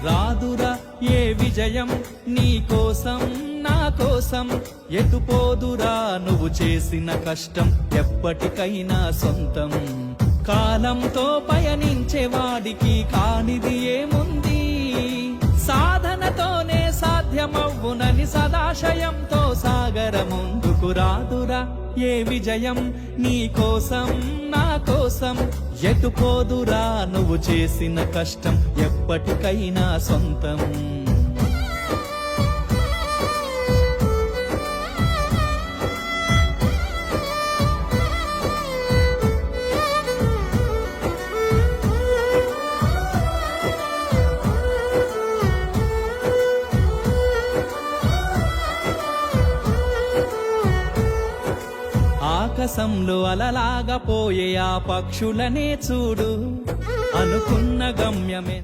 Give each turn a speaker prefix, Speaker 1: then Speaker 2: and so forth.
Speaker 1: రాదురా ఏ విజయం నీ కోసం నా కోసం, ఎటుపోదురా నువ్వు చేసిన కష్టం ఎప్పటికైనా సొంతం. కాలంతో పయనించే వాడికి కానిది ఏముంది, సాధనతోనే సాధ్యమవ్వునని సదాశయంతో సాగర ముందుకు. రాదురా ఏ విజయం నీ కోసం నా కోసం, ఎటుపోదురా నువ్వు చేసిన కష్టం ఎప్పటికైనా సొంతం. ఆకాశంలో అలలాగా పోయే ఆ పక్షులనే చూడు, అనుకున్న గమ్యమే